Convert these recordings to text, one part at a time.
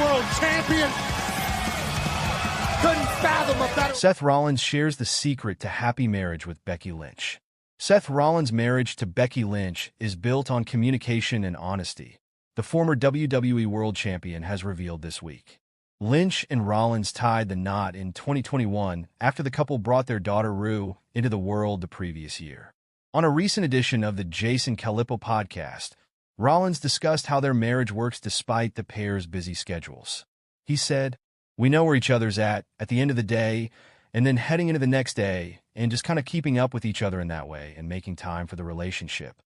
World Champion. Couldn't fathom a better... Seth Rollins shares the secret to happy marriage with Becky Lynch. Seth Rollins' marriage to Becky Lynch is built on communication and honesty, the former WWE World Champion has revealed this week. Lynch and Rollins tied the knot in 2021 after the couple brought their daughter Roux into the world the previous year. On a recent edition of the Khalipa podcast, Rollins discussed how their marriage works despite the pair's busy schedules. He said, "We know where each other's at the end of the day, and then heading into the next day, and just kind of keeping up with each other in that way and making time for the relationship.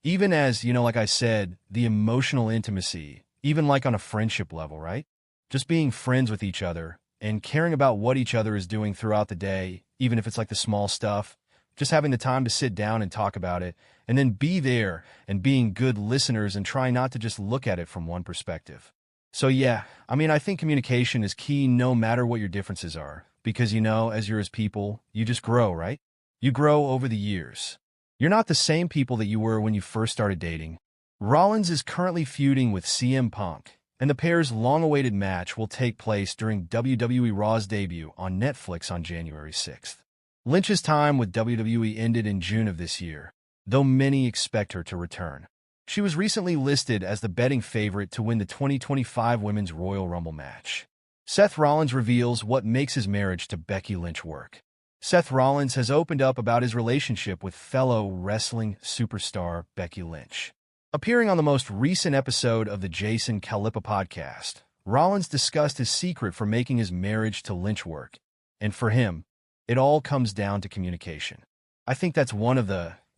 Even as, like I said, the emotional intimacy, even like on a friendship level, right? Just being friends with each other and caring about what each other is doing throughout the day, even if it's like the small stuff, just having the time to sit down and talk about it, and then be there and being good listeners and trying not to just look at it from one perspective." So yeah, I think communication is key no matter what your differences are, because as you're as people, you just grow, right? You grow over the years. You're not the same people that you were when you first started dating. Rollins is currently feuding with CM Punk, and the pair's long-awaited match will take place during WWE Raw's debut on Netflix on January 6th. Lynch's time with WWE ended in June of this year, though many expect her to return. She was recently listed as the betting favorite to win the 2025 Women's Royal Rumble match. Seth Rollins reveals what makes his marriage to Becky Lynch work. Seth Rollins has opened up about his relationship with fellow wrestling superstar Becky Lynch. Appearing on the most recent episode of the Khalipa podcast, Rollins discussed his secret for making his marriage to Lynch work. And for him, it all comes down to communication. I think that's one of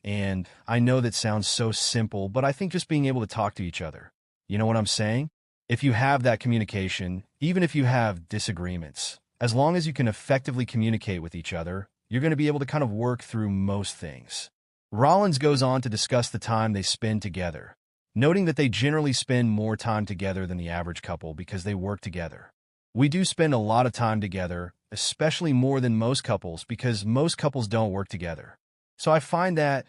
and I know that sounds so simple, but I think just being able to talk to each other. You know what I'm saying? If you have that communication, even if you have disagreements, as long as you can effectively communicate with each other, you're going to be able to kind of work through most things. Rollins goes on to discuss the time they spend together, noting that they generally spend more time together than the average couple because they work together. "We do spend a lot of time together, especially more than most couples because most couples don't work together. So I find that,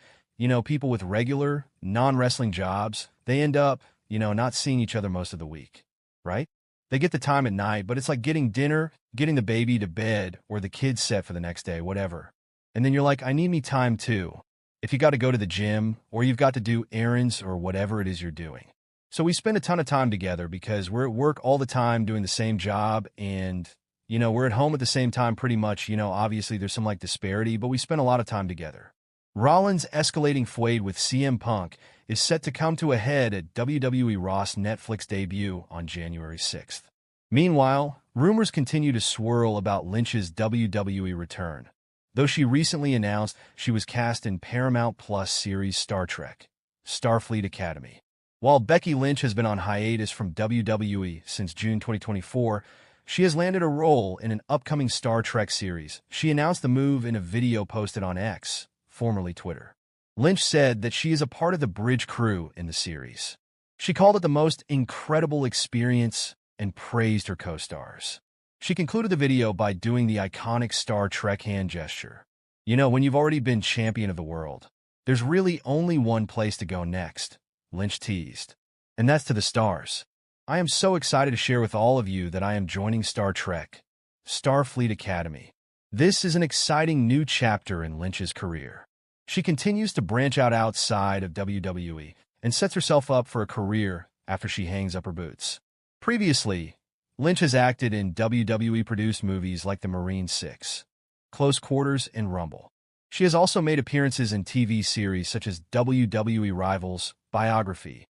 people with regular, non-wrestling jobs, they end up, not seeing each other most of the week, right? They get the time at night, but it's like getting dinner, getting the baby to bed, or the kids set for the next day, whatever. And then you're like, I need me time too. If you got to go to the gym, or you've got to do errands, or whatever it is you're doing. So we spend a ton of time together because we're at work all the time doing the same job, and, we're at home at the same time pretty much. Obviously there's some disparity, but we spend a lot of time together." Rollins' escalating feud with CM Punk is set to come to a head at WWE Raw's Netflix debut on January 6th. Meanwhile, rumors continue to swirl about Lynch's WWE return, though she recently announced she was cast in Paramount Plus series Star Trek, Starfleet Academy. While Becky Lynch has been on hiatus from WWE since June 2024, she has landed a role in an upcoming Star Trek series. She announced the move in a video posted on X, formerly Twitter. Lynch said that she is a part of the bridge crew in the series. She called it the most incredible experience and praised her co-stars. She concluded the video by doing the iconic Star Trek hand gesture. When you've already been champion of the world, there's really only one place to go next, Lynch teased. And that's to the stars. "I am so excited to share with all of you that I am joining Star Trek, Starfleet Academy. This is an exciting new chapter in Lynch's career." She continues to branch out outside of WWE and sets herself up for a career after she hangs up her boots. Previously, Lynch has acted in WWE-produced movies like The Marine 6, Close Quarters, and Rumble. She has also made appearances in TV series such as WWE Rivals, Biography,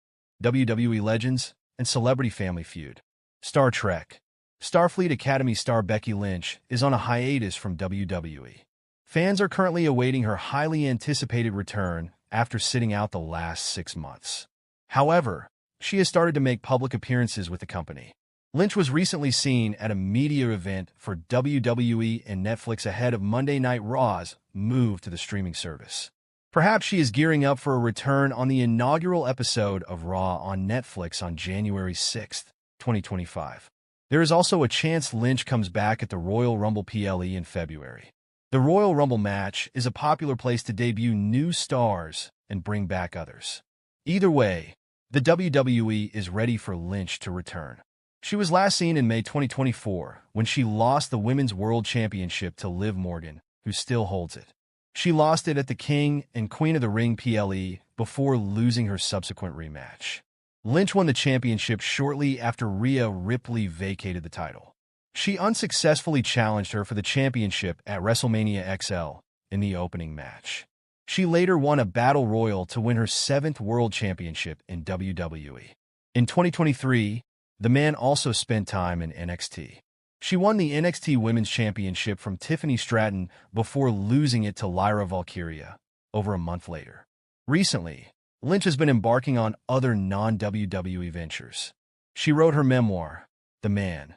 WWE Legends, and Celebrity Family Feud. Star Trek, Starfleet Academy star Becky Lynch is on a hiatus from WWE. Fans are currently awaiting her highly anticipated return after sitting out the last 6 months. However, she has started to make public appearances with the company. Lynch was recently seen at a media event for WWE and Netflix ahead of Monday Night Raw's move to the streaming service. Perhaps she is gearing up for a return on the inaugural episode of Raw on Netflix on January 6th, 2025. There is also a chance Lynch comes back at the Royal Rumble PLE in February. The Royal Rumble match is a popular place to debut new stars and bring back others. Either way, the WWE is ready for Lynch to return. She was last seen in May 2024 when she lost the Women's World Championship to Liv Morgan, who still holds it. She lost it at the King and Queen of the Ring PLE before losing her subsequent rematch. Lynch won the championship shortly after Rhea Ripley vacated the title. She unsuccessfully challenged her for the championship at WrestleMania XL in the opening match. She later won a Battle Royal to win her 7th World Championship in WWE. In 2023, the man also spent time in NXT. She won the NXT Women's Championship from Tiffany Stratton before losing it to Lyra Valkyria over a month later. Recently, Lynch has been embarking on other non-WWE ventures. She wrote her memoir, The Man,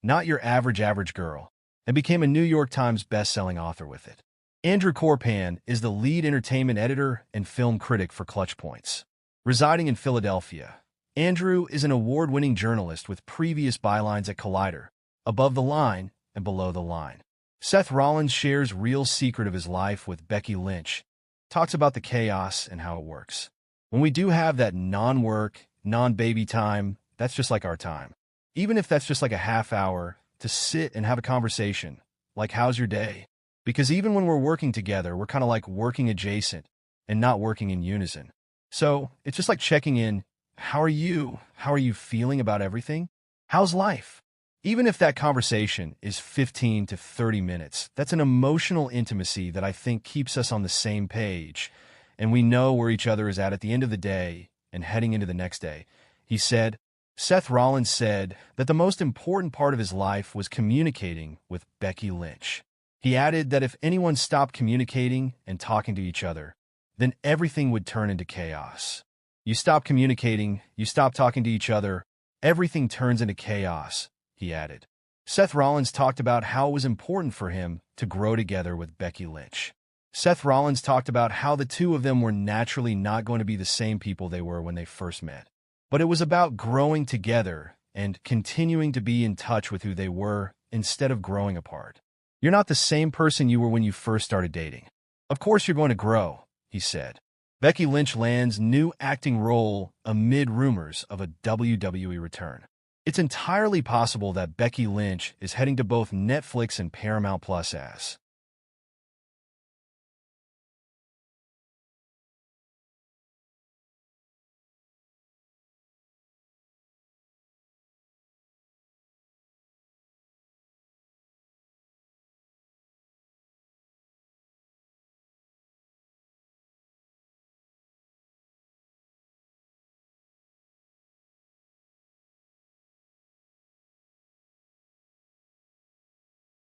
Not Your Average Girl, and became a New York Times best-selling author with it. Andrew Corpan is the lead entertainment editor and film critic for Clutch Points. Residing in Philadelphia, Andrew is an award-winning journalist with previous bylines at Collider, Above the Line, and Below the Line. Seth Rollins shares real secret of his life with Becky Lynch, talks about the chaos and how it works. When we do have that non-work, non-baby time, that's just like our time. Even if that's just like a half hour to sit and have a conversation, like how's your day? Because even when we're working together, we're kind of like working adjacent and not working in unison. So it's just like checking in. How are you? How are you feeling about everything? How's life? Even if that conversation is 15 to 30 minutes, that's an emotional intimacy that I think keeps us on the same page, and we know where each other is at the end of the day and heading into the next day. He said, Seth Rollins said that the most important part of his life was communicating with Becky Lynch. He added that if anyone stopped communicating and talking to each other, then everything would turn into chaos. You stop communicating, you stop talking to each other, everything turns into chaos, he added. Seth Rollins talked about how it was important for him to grow together with Becky Lynch. Seth Rollins talked about how the two of them were naturally not going to be the same people they were when they first met. But it was about growing together and continuing to be in touch with who they were instead of growing apart. You're not the same person you were when you first started dating. Of course you're going to grow, he said. Becky Lynch lands new acting role amid rumors of a WWE return. It's entirely possible that Becky Lynch is heading to both Netflix and Paramount Plus as